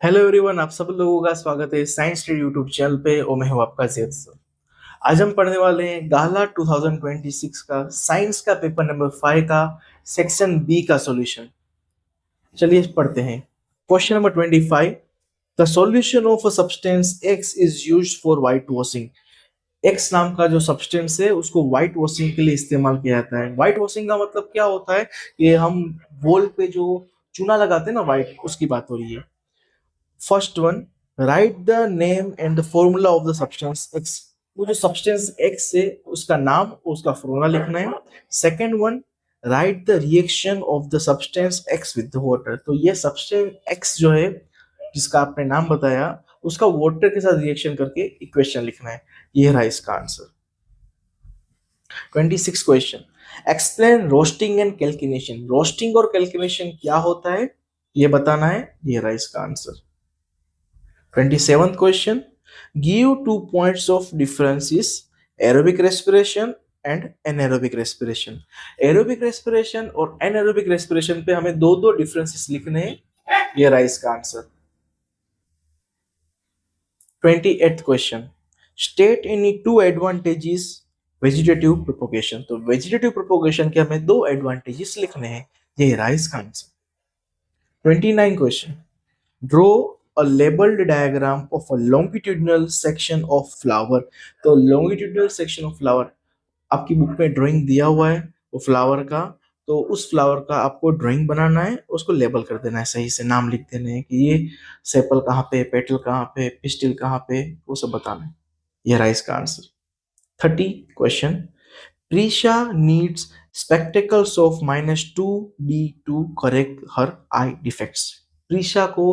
Hello everyone, आप सब लोगों का स्वागत है साइंस स्टडी यूट्यूब चैनल पे और मैं हूं आपका जैद सर। आज हम पढ़ने वाले हैं गाला 2026 का साइंस का पेपर नंबर 5 का सेक्शन बी का सॉल्यूशन। चलिए पढ़ते हैं। Question number 25। The solution of a substance x is used for white washing. X नाम का जो सब्सटेंस है उसको व्हाइट वॉशिंग के लिए इस्तेमाल किया जाता है। व्हाइट वॉशिंग का मतलब क्या होता है कि हम वॉल पे जो चूना लगाते हैं ना, व्हाइट, उसकी बात हो रही है। First one, right the name and the formula of the substance x. वो जो सब्सटेंस एक्स है उसका नाम, उसका फॉर्मूला लिखना है। Second one, right the reaction of the substance x with water. तो ये सब्सटेंस एक्स जो है जिसका आपने नाम बताया, उसका वाटर के साथ रिएक्शन करके इक्वेशन लिखना है। ये रहा इसका answer. 26 question, explain roasting and calcination. Roasting और कैल्किनेशन क्या होता है ये बताना है। ये रहा इसका answer. 27th question, give 2 points of differences aerobic respiration and anaerobic respiration। Aerobic respiration और एनारोबिक रेस्पिरेशन पे हमें दो दो डिफरेंसेस लिखने हैं। ये रहा इसका answer. 28th question, state any two advantages vegetative propagation. तो वेजिटेटिव प्रोपोगेशन के हमें दो एडवांटेजेस लिखने हैं। ये रहा इसका answer. 29 question, draw a labeled diagram of a longitudinal section of flower। तो longitudinal section of flower आपकी बुक में ड्राइंग दिया हुआ है वो फ्लावर का। तो उस फ्लावर का आपको ड्राइंग बनाना है, उसको लेबल कर देना है, सही से नाम लिख देना है कि ये सेपल कहाँ पे, पेटल कहाँ पे, पिस्टिल कहाँ पे, वो सब बताना है। ये रहा इसका answer. 30 question, Prisha needs spectacles of -2D to correct her eye defects। Prisha को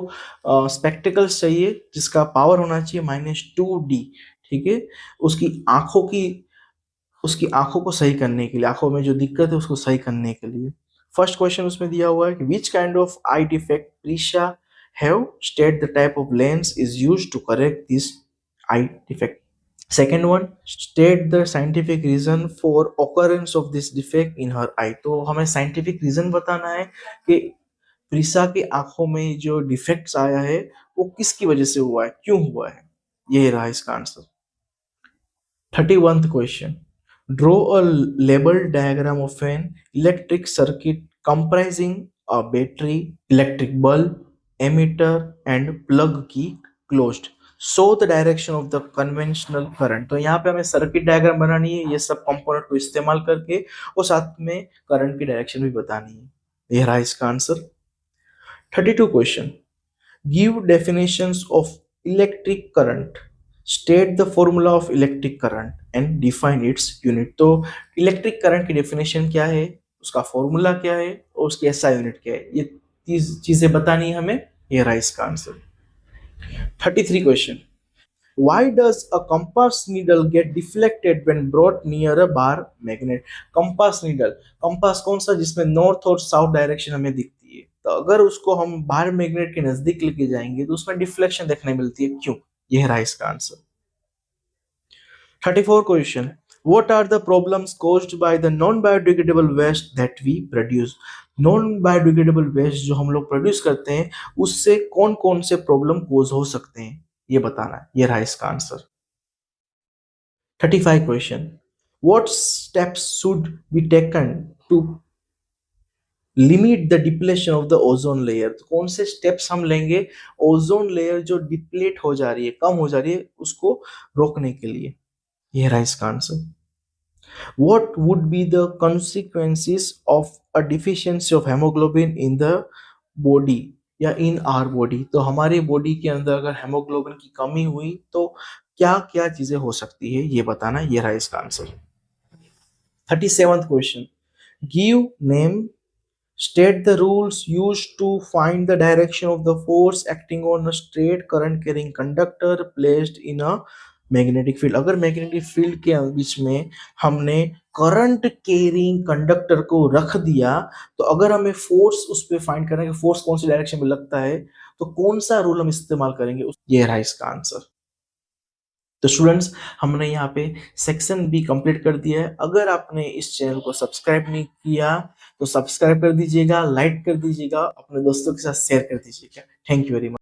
स्पेक्टिकल्स चाहिए जिसका पावर होना चाहिए -2D। ठीक है, उसकी आंखों की उसकी आंखों को सही करने के लिए, आंखों में जो दिक्कत है उसको सही करने के लिए। फर्स्ट क्वेश्चन उसमें दिया हुआ है कि which kind of eye defect Preesha have, state the type of lens is used to correct this eye defect. Second one, state the scientific reason for occurrence of this defect in her eye. तो हमें scientific reason बताना है कि प्रिसा की आंखों में जो defects आया है वो किसकी वजह से हुआ है, क्यों हुआ है। ये रहा इसका answer. 31st question, draw a label diagram of an electric circuit comprising a battery, electric bulb, ammeter and plug key closed. Show the direction of the conventional current. तो यहाँ पे हमें सर्किट डायग्राम बनानी है ये सब कंपोनेंट को इस्तेमाल करके, और साथ में करंट की डायरेक्शन भी बतानी है। ये रहा इसका answer. 32 question, give definitions of electric current, state the formula of electric current and define its unit. तो इलेक्ट्रिक करंट की डेफिनेशन क्या है, उसका फॉर्मूला क्या है और उसकी एसआई यूनिट क्या है, ये 30 चीजें बतानी है हमें। ये रहा इसका answer. 33 question, why does a compass needle get deflected when brought near a bar magnet। Compass needle, compass कौन सा जिसमें नॉर्थ और साउथ डायरेक्शन हमें दिखती है, तो अगर उसको हम बार मैग्नेट के नजदीक लेके जाएंगे तो उसमें डिफ्लेक्शन देखने मिलती है, क्यों। यह रहा इसका answer. 34 question, what are the problems caused by the non biodegradable waste that we produce। Non biodegradable waste जो हम लोग प्रोड्यूस करते हैं उससे कौन कौन से प्रॉब्लम कोज हो सकते हैं ये बताना है। ये रहा इसका answer. 35 question, what steps should be taken to limit the depletion of the ozone layer। तो कौन से स्टेप्स हम लेंगे ओजोन लेयर जो डिप्लीट हो जा रही है, कम हो जा रही है, उसको रोकने के लिए। ये रहा इसका answer. what would be the consequences of a deficiency of hemoglobin in the body या इन आर बॉडी। तो हमारी बॉडी के अंदर अगर हेमोग्लोबिन की कमी हुई तो क्या क्या चीजें हो सकती है ये बताना। ये रहा इसका answer. 37th question, give name, state the rules used to find the direction of the force acting on a straight current carrying conductor placed in a magnetic field। अगर मैग्नेटिक फील्ड के बीच में हमने करंट कैरिंग कंडक्टर को रख दिया तो अगर हमें फोर्स उस पर फाइंड करना है कि फोर्स कौन सी डायरेक्शन में लगता है तो कौन सा रूल हम इस्तेमाल करेंगे। ये रहा इसका आंसर। तो स्टूडेंट्स, हमने यहाँ पे सेक्शन बी कंप्लीट कर दिया है। अगर आपने इस चैनल को सब्सक्राइब नहीं किया तो सब्सक्राइब कर दीजिएगा, लाइक कर दीजिएगा, अपने दोस्तों के साथ शेयर कर दीजिएगा। Thank you very much.